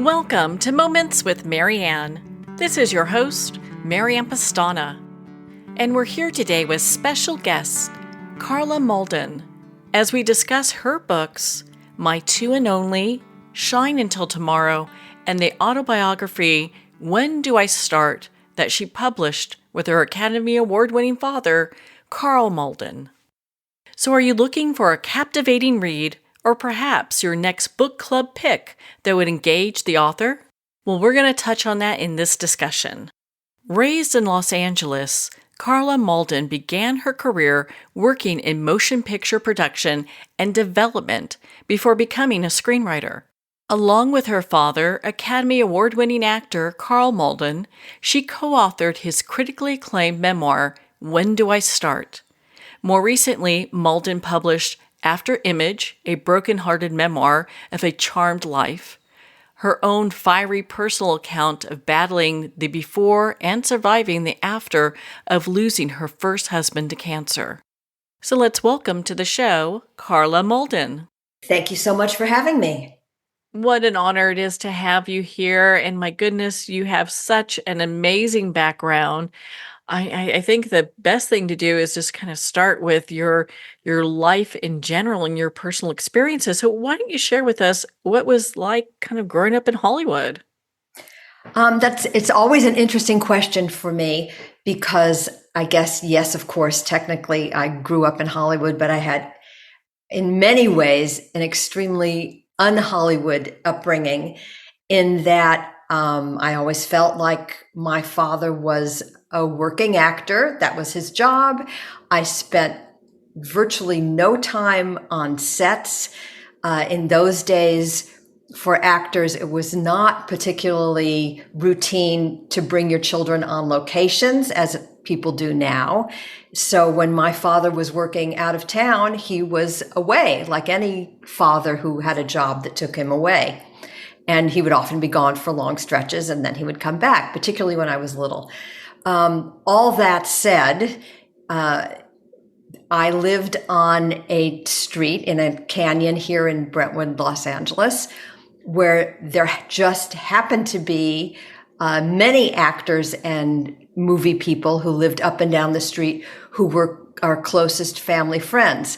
Welcome to Moments with Marianne. This is your host, Marianne Pastana, and we're here today with special guest, Carla Malden, as we discuss her books, My Two and Only, Shine Until Tomorrow, and the autobiography, When Do I Start, that she published with her Academy Award-winning father, Karl Malden. So are you looking for a captivating read, or perhaps your next book club pick that would engage the author? Well, we're going to touch on that in this discussion. Raised in Los Angeles, Carla Malden began her career working in motion picture production and development before becoming a screenwriter. Along with her father, Academy Award-winning actor Karl Malden, she co-authored his critically acclaimed memoir, When Do I Start? More recently, Malden published After Image, a broken-hearted memoir of a charmed life, her own fiery personal account of battling the before and surviving the after of losing her first husband to cancer. So let's welcome to the show, Carla Malden. Thank you so much for having me. What an honor it is to have you here. And my goodness, you have such an amazing background. I think the best thing to do is just kind of start with your life in general and your personal experiences. So why don't you share with us what was like kind of growing up in Hollywood? It's always an interesting question for me because I guess, yes, of course, technically I grew up in Hollywood, but I had in many ways an extremely un-Hollywood upbringing in that I always felt like my father was a working actor. That was his job. I spent virtually no time on sets. In those days, for actors, it was not particularly routine to bring your children on locations as people do now. So when my father was working out of town, he was away, like any father who had a job that took him away. And he would often be gone for long stretches, and then he would come back, particularly when I was little. All that said, I lived on a street in a canyon here in Brentwood, Los Angeles, where there just happened to be many actors and movie people who lived up and down the street who were our closest family friends.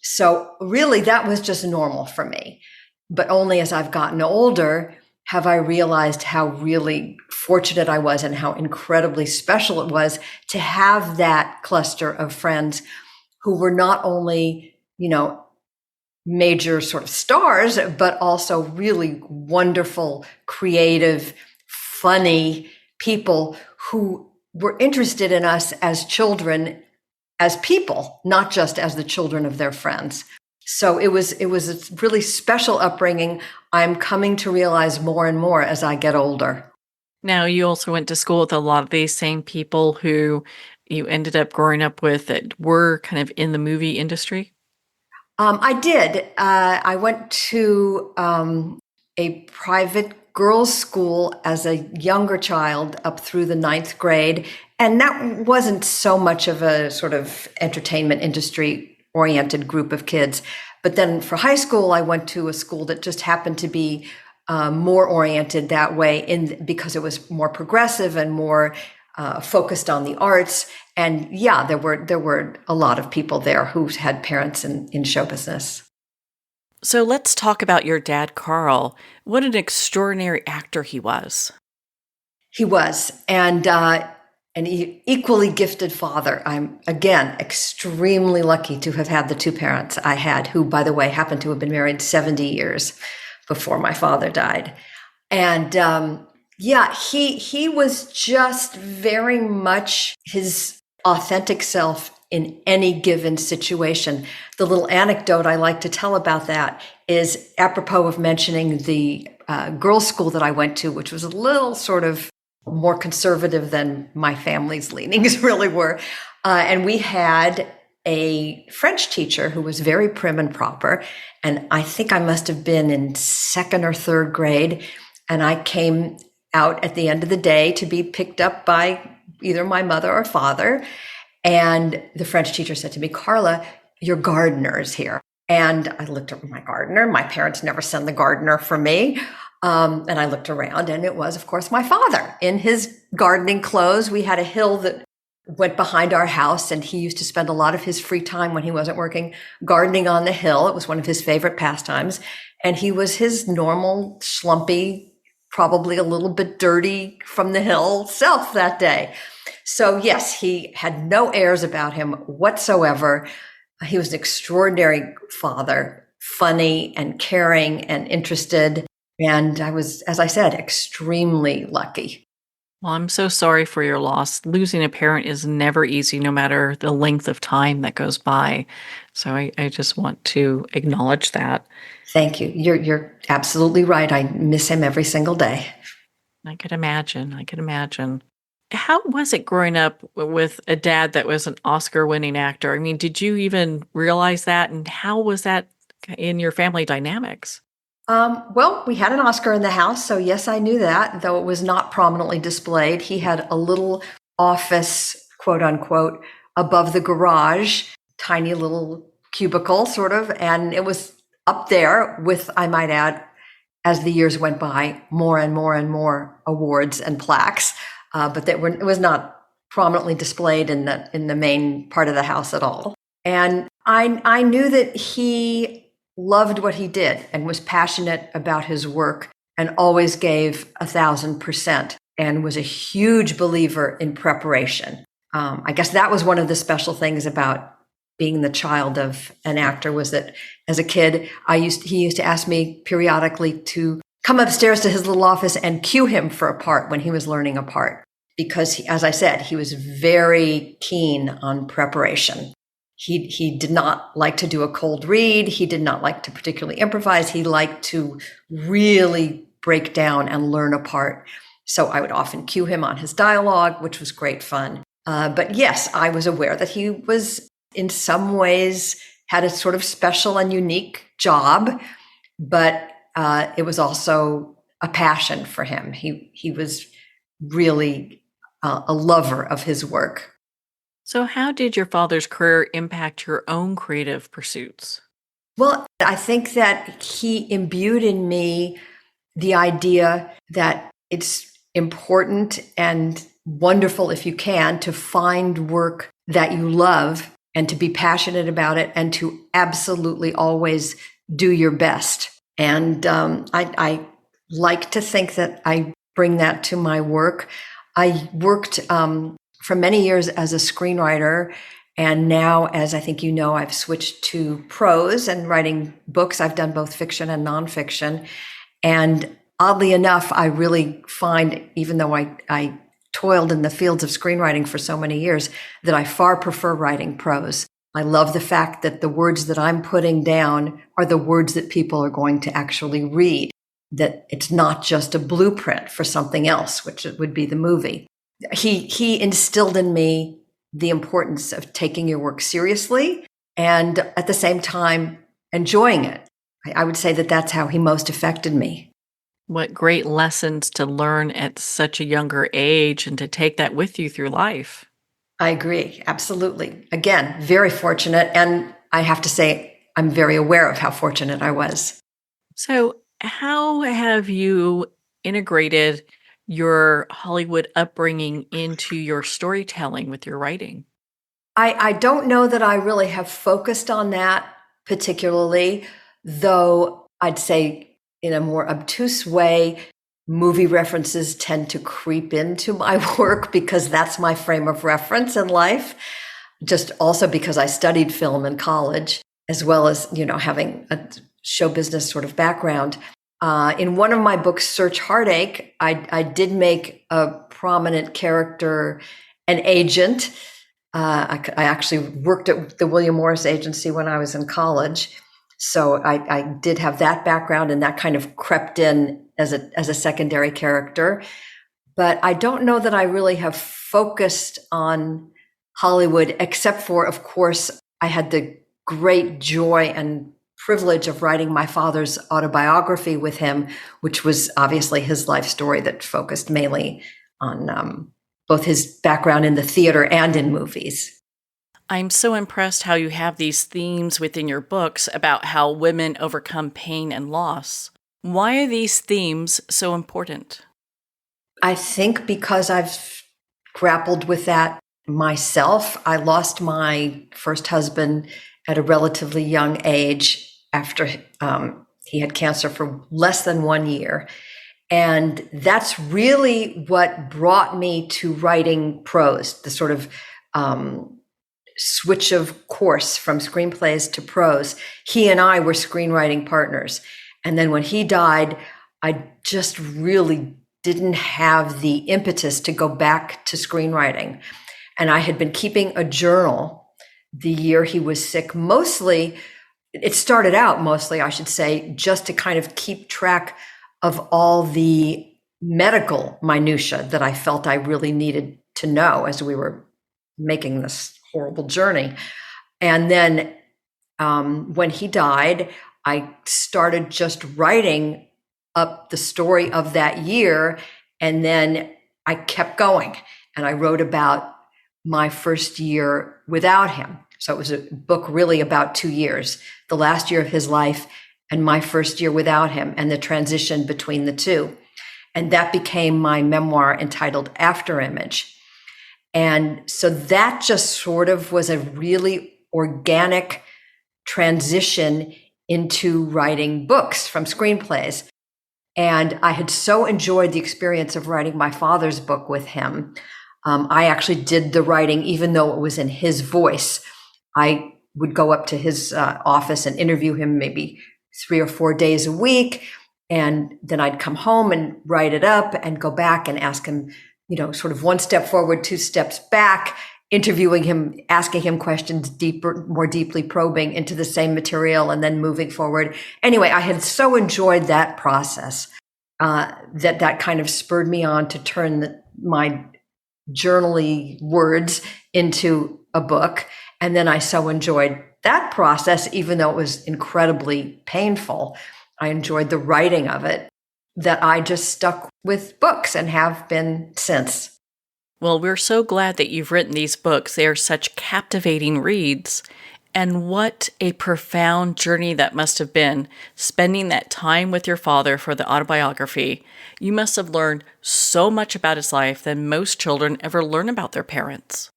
So really, that was just normal for me. But only as I've gotten older have I realized how really fortunate I was and how incredibly special it was to have that cluster of friends who were not only, major sort of stars, but also really wonderful, creative, funny people who were interested in us as children, as people, not just as the children of their friends. So it was a really special upbringing. I'm coming to realize more and more as I get older. Now, you also went to school with a lot of these same people who you ended up growing up with that were kind of in the movie industry? I did. I went to a private girls' school as a younger child up through the 9th grade. And that wasn't so much of a sort of entertainment industry oriented group of kids. But then for high school, I went to a school that just happened to be more oriented that way because it was more progressive and more focused on the arts. And yeah, there were a lot of people there who had parents in show business. So let's talk about your dad, Karl. What an extraordinary actor he was. He was. And an equally gifted father. I'm, again, extremely lucky to have had the two parents I had, who, by the way, happened to have been married 70 years before my father died. And he was just very much his authentic self in any given situation. The little anecdote I like to tell about that is apropos of mentioning the girls' school that I went to, which was a little sort of more conservative than my family's leanings really were. And we had a French teacher who was very prim and proper. And I think I must have been in 2nd or 3rd grade. And I came out at the end of the day to be picked up by either my mother or father. And the French teacher said to me, "Carla, your gardener is here." And I looked at my gardener. My parents never sent the gardener for me. And I looked around, and it was, of course, my father in his gardening clothes. We had a hill that went behind our house, and he used to spend a lot of his free time when he wasn't working gardening on the hill. It was one of his favorite pastimes. And he was his normal, schlumpy, probably a little bit dirty from the hill self that day. So yes, he had no airs about him whatsoever. He was an extraordinary father, funny and caring and interested. And I was, as I said, extremely lucky. Well, I'm so sorry for your loss. Losing a parent is never easy, no matter the length of time that goes by. So I just want to acknowledge that. Thank you. You're absolutely right. I miss him every single day. I could imagine. I could imagine. How was it growing up with a dad that was an Oscar-winning actor? I mean, did you even realize that? And how was that in your family dynamics? Well, we had an Oscar in the house, so yes, I knew that, though it was not prominently displayed. He had a little office, quote unquote, above the garage, tiny little cubicle, sort of, and it was up there with, I might add, as the years went by, more and more and more awards and plaques, but it was not prominently displayed in the main part of the house at all. And I knew that he loved what he did and was passionate about his work and always gave 1,000% and was a huge believer in preparation. I guess that was one of the special things about being the child of an actor, was that as a kid, he used to ask me periodically to come upstairs to his little office and cue him for a part when he was learning a part. Because as I said, he was very keen on preparation. He did not like to do a cold read. He did not like to particularly improvise. He liked to really break down and learn a part. So I would often cue him on his dialogue, which was great fun. But yes, I was aware that he was in some ways had a sort of special and unique job, but it was also a passion for him. He was really a lover of his work. So, how did your father's career impact your own creative pursuits? Well, I think that he imbued in me the idea that it's important and wonderful, if you can, to find work that you love and to be passionate about it and to absolutely always do your best. And I like to think that I bring that to my work. I worked for many years as a screenwriter. And now, as I think you know, I've switched to prose and writing books. I've done both fiction and nonfiction. And oddly enough, I really find, even though I toiled in the fields of screenwriting for so many years, that I far prefer writing prose. I love the fact that the words that I'm putting down are the words that people are going to actually read, that it's not just a blueprint for something else, which it would be the movie. He instilled in me the importance of taking your work seriously and at the same time enjoying it. I would say that that's how he most affected me. What great lessons to learn at such a younger age and to take that with you through life. I agree. Absolutely. Again, very fortunate. And I have to say, I'm very aware of how fortunate I was. So, how have you integrated your Hollywood upbringing into your storytelling with your writing? I don't know that I really have focused on that particularly, though I'd say in a more obtuse way, movie references tend to creep into my work because that's my frame of reference in life. Just also because I studied film in college, as well as, having a show business sort of background. In one of my books, Search Heartache, I did make a prominent character an agent. I actually worked at the William Morris Agency when I was in college. So I did have that background, and that kind of crept in as a secondary character. But I don't know that I really have focused on Hollywood, except for, of course, I had the great joy and privilege of writing my father's autobiography with him, which was obviously his life story that focused mainly on both his background in the theater and in movies. I'm so impressed how you have these themes within your books about how women overcome pain and loss. Why are these themes so important? I think because I've grappled with that myself. I lost my first husband at a relatively young age after he had cancer for less than 1 year. And that's really what brought me to writing prose, the sort of switch of course from screenplays to prose. He and I were screenwriting partners. And then when he died, I just really didn't have the impetus to go back to screenwriting. And I had been keeping a journal the year he was sick. It started out mostly, I should say, just to kind of keep track of all the medical minutia that I felt I really needed to know as we were making this horrible journey. And then when he died, I started just writing up the story of that year. And then I kept going and I wrote about my first year without him. So it was a book really about 2 years, the last year of his life and my first year without him and the transition between the two. And that became my memoir entitled After Image. And so that just sort of was a really organic transition into writing books from screenplays. And I had so enjoyed the experience of writing my father's book with him. I actually did the writing, even though it was in his voice. I would go up to his office and interview him maybe 3 or 4 days a week. And then I'd come home and write it up and go back and ask him, sort of 1 step forward, 2 steps back, interviewing him, asking him questions more deeply probing into the same material and then moving forward. Anyway, I had so enjoyed that process that kind of spurred me on to turn my journaly words into a book. And then I so enjoyed that process, even though it was incredibly painful. I enjoyed the writing of it, that I just stuck with books and have been since. Well, we're so glad that you've written these books. They are such captivating reads. And what a profound journey that must have been, spending that time with your father for the autobiography. You must have learned so much about his life than most children ever learn about their parents.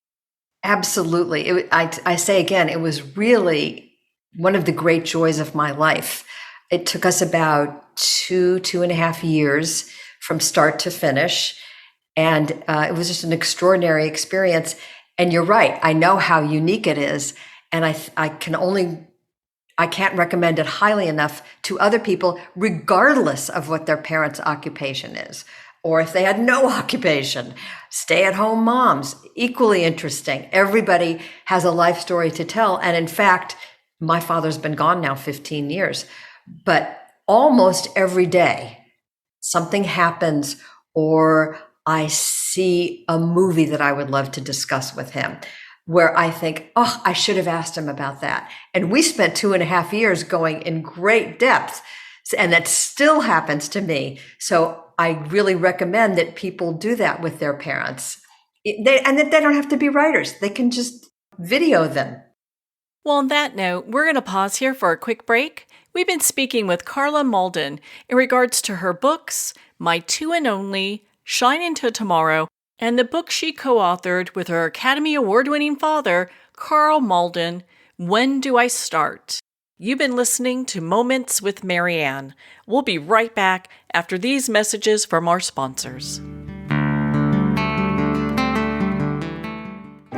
Absolutely. I say again, it was really one of the great joys of my life. It took us about 2.5 years from start to finish. And it was just an extraordinary experience. And you're right. I know how unique it is. And I can't recommend it highly enough to other people, regardless of what their parents' occupation is, or if they had no occupation. Stay-at-home moms, equally interesting. Everybody has a life story to tell. And in fact, my father's been gone now 15 years, but almost every day something happens, or I see a movie that I would love to discuss with him, where I think, oh, I should have asked him about that. And we spent 2.5 years going in great depth, and that still happens to me. So I really recommend that people do that with their parents. And that they don't have to be writers. They can just video them. Well, on that note, we're going to pause here for a quick break. We've been speaking with Carla Malden in regards to her books, My Two and Only, Shine Into Tomorrow, and the book she co-authored with her Academy Award-winning father, Karl Malden, When Do I Start? You've been listening to Moments with Marianne. We'll be right back after these messages from our sponsors.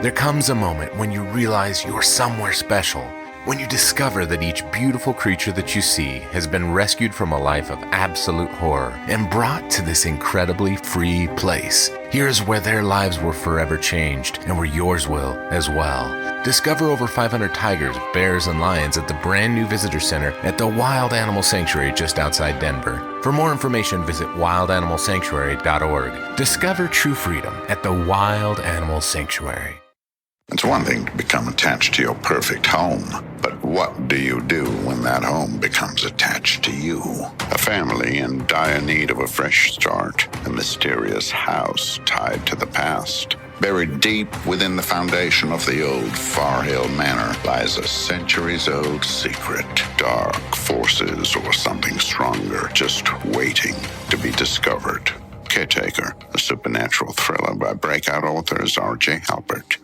There comes a moment when you realize you're somewhere special, when you discover that each beautiful creature that you see has been rescued from a life of absolute horror and brought to this incredibly free place. Here's where their lives were forever changed and where yours will as well. Discover over 500 tigers, bears, and lions at the brand new visitor center at the Wild Animal Sanctuary just outside Denver. For more information, visit wildanimalsanctuary.org. Discover true freedom at the Wild Animal Sanctuary. It's one thing to become attached to your perfect home, but what do you do when that home becomes attached to you? A family in dire need of a fresh start, a mysterious house tied to the past. Buried deep within the foundation of the old Far Hill Manor lies a centuries-old secret. Dark forces or something stronger just waiting to be discovered. Caretaker, a supernatural thriller by breakout authors R.J. Halpert.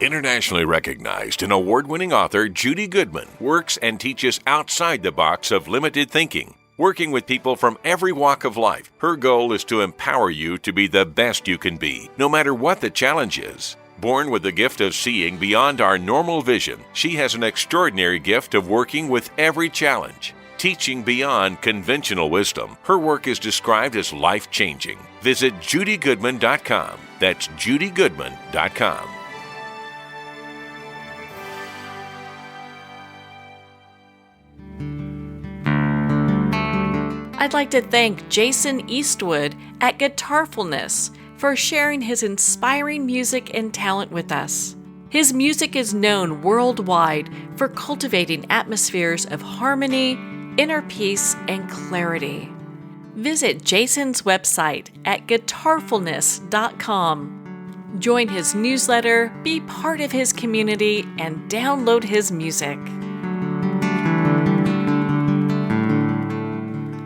Internationally recognized and award-winning author Judy Goodman works and teaches outside the box of limited thinking. Working with people from every walk of life, her goal is to empower you to be the best you can be, no matter what the challenge is. Born with the gift of seeing beyond our normal vision, she has an extraordinary gift of working with every challenge. Teaching beyond conventional wisdom, her work is described as life-changing. Visit judygoodman.com. That's judygoodman.com. I'd like to thank Jason Eastwood at Guitarfulness for sharing his inspiring music and talent with us. His music is known worldwide for cultivating atmospheres of harmony, inner peace, and clarity. Visit Jason's website at guitarfulness.com. Join his newsletter, be part of his community, and download his music.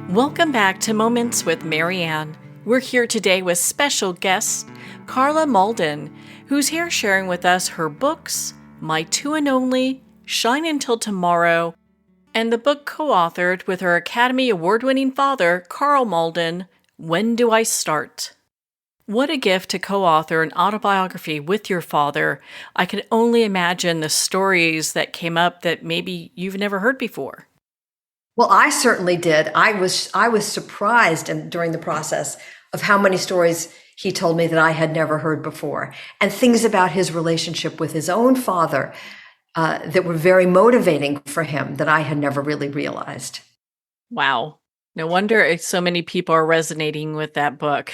Welcome back to Moments with Marianne. We're here today with special guest Carla Malden, who's here sharing with us her books, My Two and Only, Shine Until Tomorrow, and the book co-authored with her Academy Award-winning father, Karl Malden, When Do I Start? What a gift to co-author an autobiography with your father. I can only imagine the stories that came up that maybe you've never heard before. Well, I certainly did. I was surprised during the process of how many stories he told me that I had never heard before, and things about his relationship with his own father that were very motivating for him that I had never really realized. Wow. No wonder so many people are resonating with that book.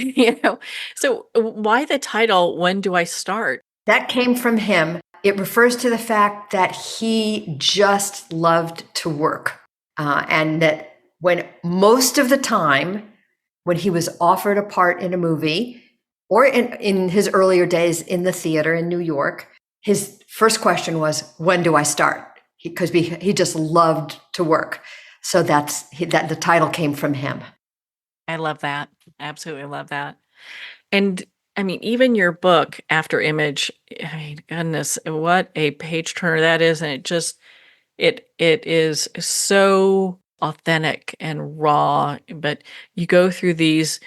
So why the title, When Do I Start? That came from him. It refers to the fact that he just loved to work. And that when most of the time, when he was offered a part in a movie, or in his earlier days in the theater in New York, his first question was, when do I start? Because he just loved to work. So that the title came from him. I love that. Absolutely love that. And I mean, even your book, After Image, I mean, goodness, what a page turner that is. And it is so authentic and raw, but you go through these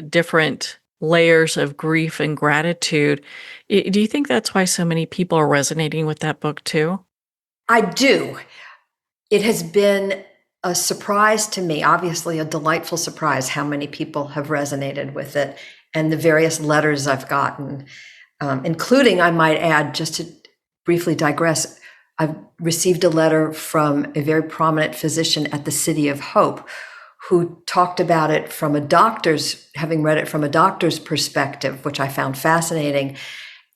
different layers of grief and gratitude. Do you think that's why so many people are resonating with that book too? I do. It has been a surprise to me, obviously a delightful surprise, how many people have resonated with it and the various letters I've gotten, including, I might add, just to briefly digress, I've received a letter from a very prominent physician at the City of Hope who talked about it from having read it from a doctor's perspective, which I found fascinating.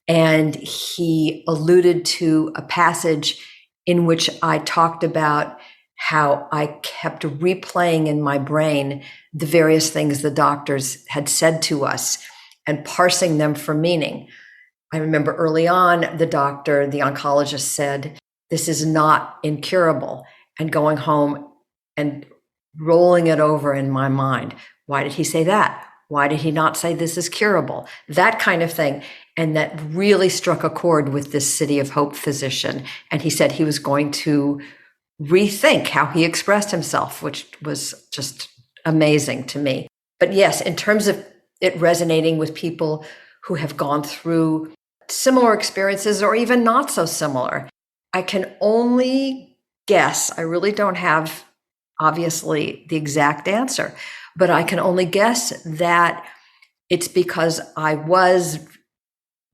And he alluded to a passage in which I talked about how I kept replaying in my brain the various things the doctors had said to us and parsing them for meaning. I remember early on, the oncologist said, "This is not incurable," and going home and rolling it over in my mind. Why did he say that? Why did he not say this is curable? That kind of thing. And that really struck a chord with this City of Hope physician. And he said he was going to rethink how he expressed himself, which was just amazing to me. But yes, in terms of it resonating with people who have gone through similar experiences or even not so similar, I can only guess. I really don't have, obviously, the exact answer, but I can only guess that it's because I was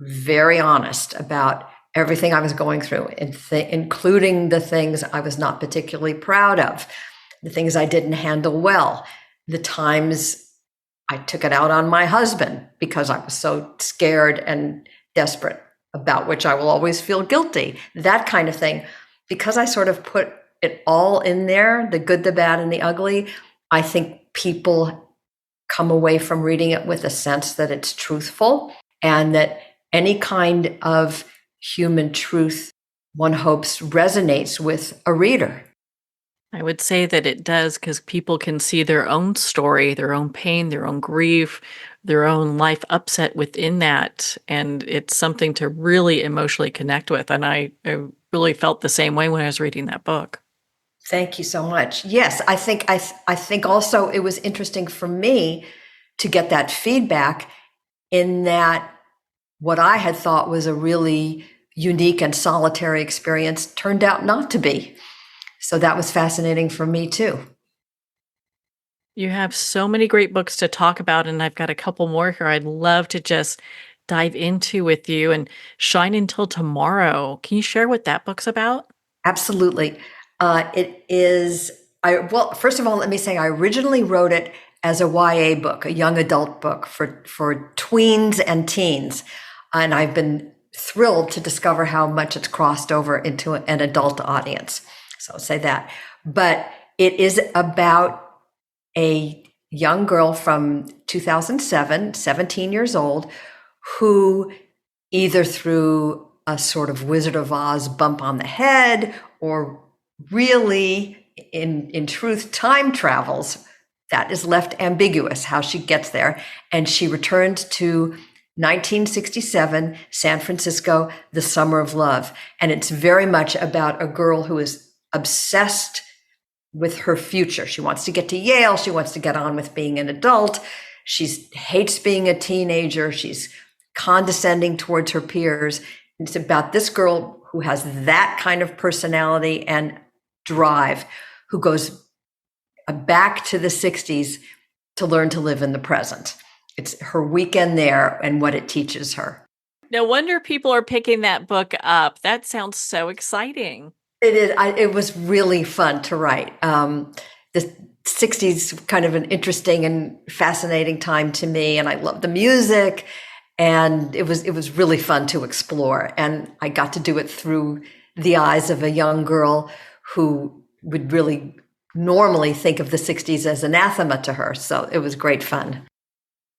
very honest about everything I was going through, including the things I was not particularly proud of, the things I didn't handle well, the times I took it out on my husband because I was so scared and desperate, about which I will always feel guilty, that kind of thing. Because I sort of put it all in there, the good, the bad, and the ugly, I think people come away from reading it with a sense that it's truthful and that any kind of human truth, one hopes, resonates with a reader. I would say that it does because people can see their own story, their own pain, their own grief, their own life upset within that. And it's something to really emotionally connect with. And I really felt the same way when I was reading that book. Thank you so much. Yes, I think also it was interesting for me to get that feedback, in that what I had thought was a really unique and solitary experience turned out not to be. So that was fascinating for me too. You have so many great books to talk about, and I've got a couple more here I'd love to just dive into with you. And Shine Until Tomorrow. Can you share what that book's about? Absolutely. It is, well, first of all, let me say I originally wrote it as a YA book, a young adult book for tweens and teens. And I've been thrilled to discover how much it's crossed over into an adult audience. So I'll say that. But it is about a young girl from 2007, 17 years old, who either through a sort of Wizard of Oz bump on the head, or really in truth time travels. That is left ambiguous how she gets there. And she returned to 1967, San Francisco, the summer of love. And it's very much about a girl who is obsessed with her future. She wants to get to Yale. She wants to get on with being an adult. She hates being a teenager. She's condescending towards her peers. It's about this girl who has that kind of personality and drive, who goes back to the 60s to learn to live in the present. It's her weekend there and what it teaches her. No wonder people are picking that book up. That sounds so exciting. It is. It was really fun to write. The 60s kind of an interesting and fascinating time to me, and I love the music, and it was really fun to explore. And I got to do it through the eyes of a young girl who would really normally think of the 60s as anathema to her. So it was great fun.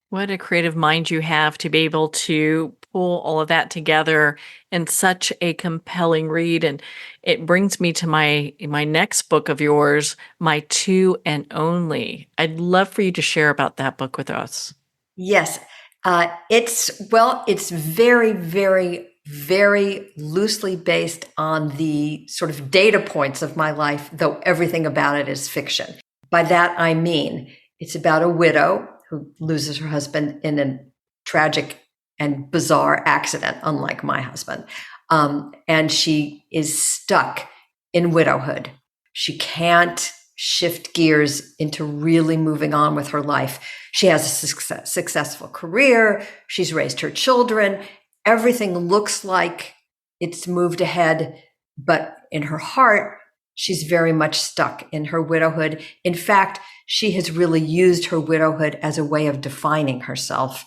What a creative mind you have to be able to pull all of that together in such a compelling read. And it brings me to my next book of yours, My Two and Only. I'd love for you to share about that book with us. Yes. It's very, very, very loosely based on the sort of data points of my life, though everything about it is fiction. By that, I mean, it's about a widow who loses her husband in a tragic and bizarre accident, unlike my husband. And she is stuck in widowhood. She can't shift gears into really moving on with her life. She has a successful career. She's raised her children. Everything looks like it's moved ahead, but in her heart, she's very much stuck in her widowhood. In fact, she has really used her widowhood as a way of defining herself.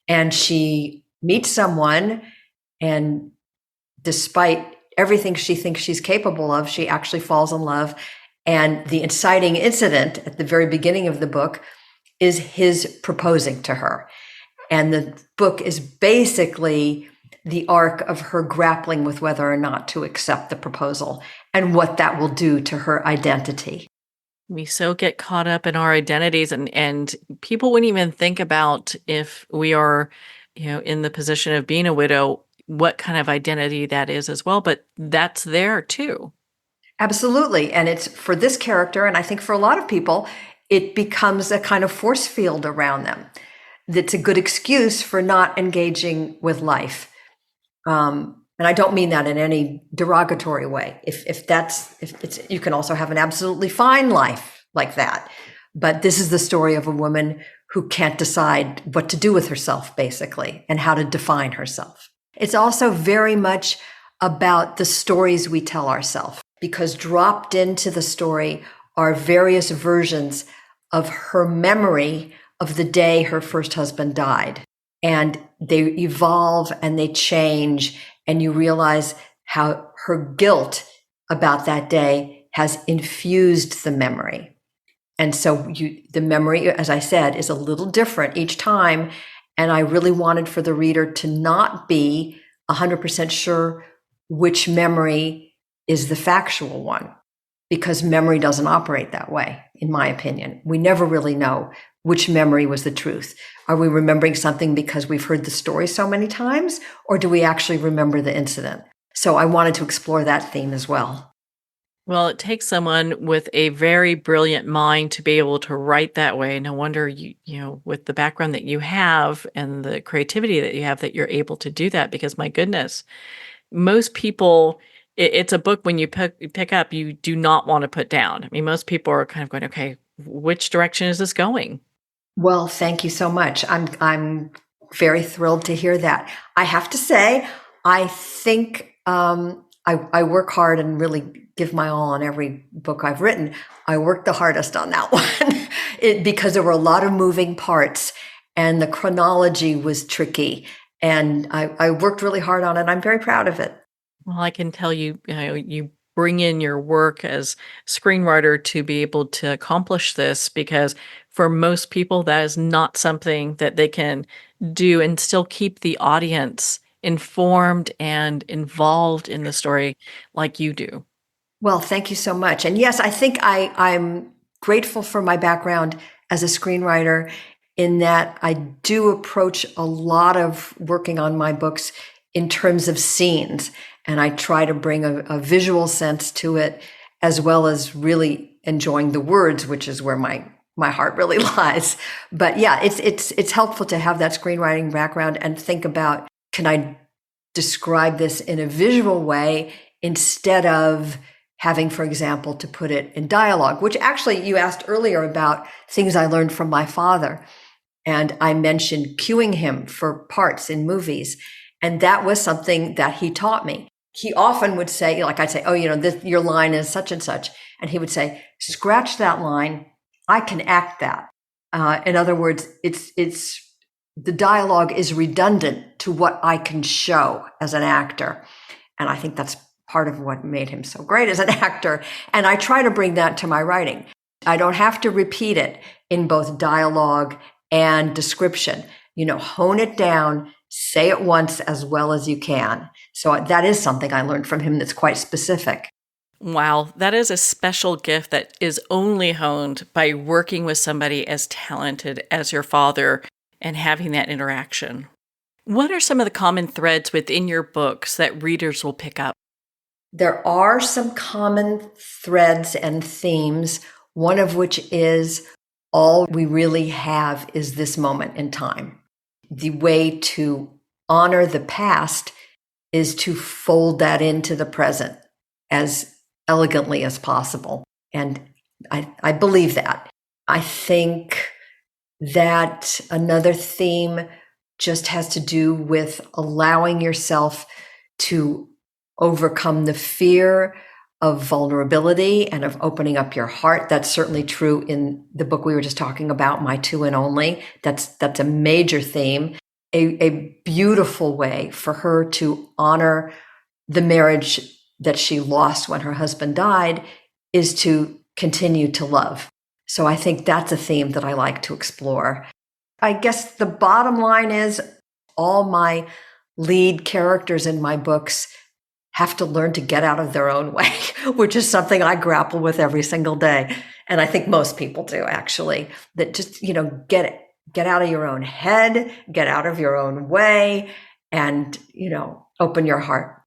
And she meets someone, and despite everything she thinks she's capable of, she actually falls in love. And the inciting incident at the very beginning of the book is his proposing to her. And the book is basically the arc of her grappling with whether or not to accept the proposal and what that will do to her identity. We so get caught up in our identities, and people wouldn't even think about, if we are, in the position of being a widow, what kind of identity that is as well. But that's there too. Absolutely. And it's for this character, and I think for a lot of people, it becomes a kind of force field around them. That's a good excuse for not engaging with life. And I don't mean that in any derogatory way. If it's, you can also have an absolutely fine life like that. But this is the story of a woman who can't decide what to do with herself, basically, and how to define herself. It's also very much about the stories we tell ourselves, because dropped into the story are various versions of her memory of the day her first husband died. And they evolve and they change, and you realize how her guilt about that day has infused the memory. And so the memory, as I said, is a little different each time. And I really wanted for the reader to not be 100% sure which memory is the factual one, because memory doesn't operate that way, in my opinion. We never really know which memory was the truth. Are we remembering something because we've heard the story so many times, or do we actually remember the incident? So I wanted to explore that theme as well. Well, it takes someone with a very brilliant mind to be able to write that way. No wonder with the background that you have and the creativity that you have, that you're able to do that, because my goodness, most people, it's a book when you pick up, you do not want to put down. I mean, most people are kind of going, okay, which direction is this going? Well, thank you so much. I'm very thrilled to hear that. I have to say, I think I work hard and really give my all on every book I've written. I worked the hardest on that one because there were a lot of moving parts and the chronology was tricky. And I worked really hard on it. I'm very proud of it. Well, I can tell you, you bring in your work as screenwriter to be able to accomplish this, because for most people, that is not something that they can do and still keep the audience informed and involved in the story like you do. Well, thank you so much. And yes, I think I'm grateful for my background as a screenwriter, in that I do approach a lot of working on my books in terms of scenes. And I try to bring a visual sense to it, as well as really enjoying the words, which is where my heart really lies. But yeah, it's helpful to have that screenwriting background and think about, can I describe this in a visual way instead of having, for example, to put it in dialogue, which actually you asked earlier about things I learned from my father. And I mentioned cueing him for parts in movies. And that was something that he taught me. He often would say, like I'd say, oh, your line is such and such. And he would say, scratch that line. I can act that. In other words, it's the dialogue is redundant to what I can show as an actor. And I think that's part of what made him so great as an actor. And I try to bring that to my writing. I don't have to repeat it in both dialogue and description. Hone it down, say it once as well as you can. So that is something I learned from him that's quite specific. Wow, that is a special gift that is only honed by working with somebody as talented as your father and having that interaction. What are some of the common threads within your books that readers will pick up? There are some common threads and themes, one of which is all we really have is this moment in time. The way to honor the past is to fold that into the present as elegantly as possible. And I believe that. I think that another theme just has to do with allowing yourself to overcome the fear of vulnerability and of opening up your heart. That's certainly true in the book we were just talking about, My Two and Only. That's a major theme. A beautiful way for her to honor the marriage that she lost when her husband died is to continue to love. So I think that's a theme that I like to explore. I guess the bottom line is all my lead characters in my books have to learn to get out of their own way, which is something I grapple with every single day. And I think most people do, actually, that just, get out of your own head, get out of your own way, and, open your heart.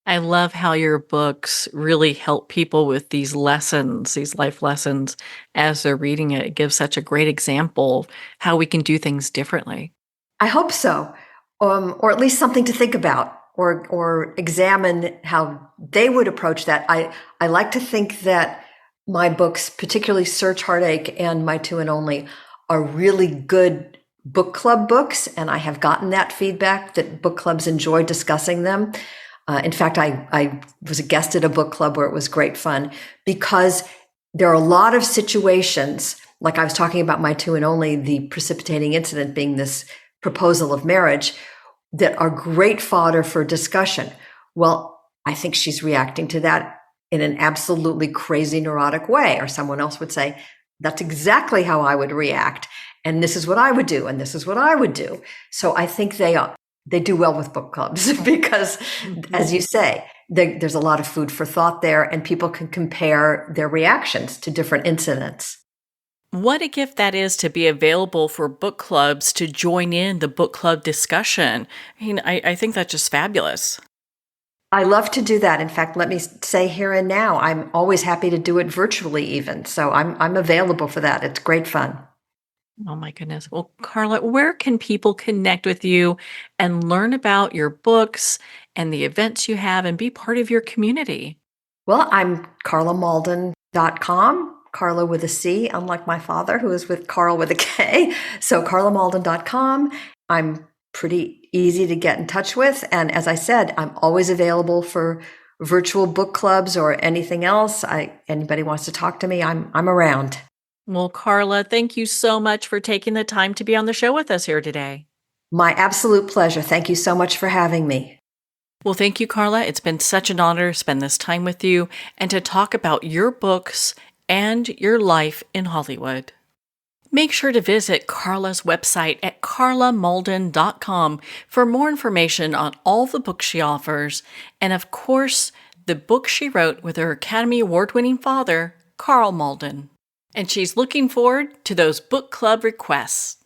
I love how your books really help people with these lessons, these life lessons, as they're reading it. It gives such a great example of how we can do things differently. I hope so, or at least something to think about. Or examine how they would approach that. I like to think that my books, particularly Search Heartache and My Two and Only, are really good book club books. And I have gotten that feedback that book clubs enjoy discussing them. In fact, I was a guest at a book club where it was great fun, because there are a lot of situations, like I was talking about My Two and Only, the precipitating incident being this proposal of marriage, that are great fodder for discussion. Well, I think she's reacting to that in an absolutely crazy, neurotic way. Or someone else would say, that's exactly how I would react. And this is what I would do. And this is what I would do. So I think they do well with book clubs because, as you say, there's a lot of food for thought there, and people can compare their reactions to different incidents. What a gift that is to be available for book clubs to join in the book club discussion. I mean, I think that's just fabulous. I love to do that. In fact, let me say here and now, I'm always happy to do it virtually even. So I'm available for that. It's great fun. Oh my goodness. Well, Carla, where can people connect with you and learn about your books and the events you have and be part of your community? Well, I'm carlamalden.com, Carla with a C, unlike my father, who is with Karl with a K. So carlamalden.com. I'm pretty easy to get in touch with. And as I said, I'm always available for virtual book clubs or anything else. Anybody wants to talk to me, I'm around. Well, Carla, thank you so much for taking the time to be on the show with us here today. My absolute pleasure. Thank you so much for having me. Well, thank you, Carla. It's been such an honor to spend this time with you and to talk about your books and your life in Hollywood. Make sure to visit Carla's website at carlamalden.com for more information on all the books she offers, and of course, the book she wrote with her Academy Award-winning father, Karl Malden. And she's looking forward to those book club requests.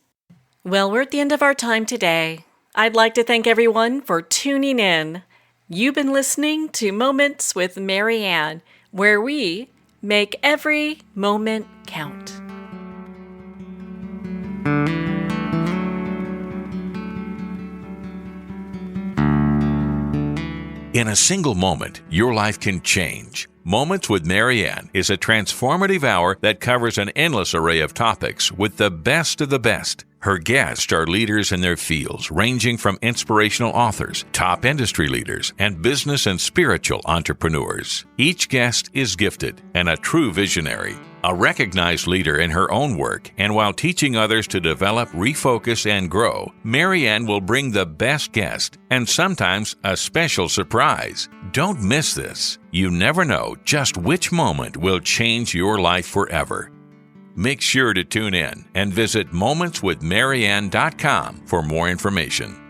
Well, we're at the end of our time today. I'd like to thank everyone for tuning in. You've been listening to Moments with Mary Ann, where we make every moment count. In a single moment, your life can change. Moments with Mary Ann is a transformative hour that covers an endless array of topics with the best of the best. Her guests are leaders in their fields, ranging from inspirational authors, top industry leaders, and business and spiritual entrepreneurs. Each guest is gifted and a true visionary, a recognized leader in her own work, and while teaching others to develop, refocus, and grow, Mary Ann will bring the best guest and sometimes a special surprise. Don't miss this. You never know just which moment will change your life forever. Make sure to tune in and visit momentswithmaryann.com for more information.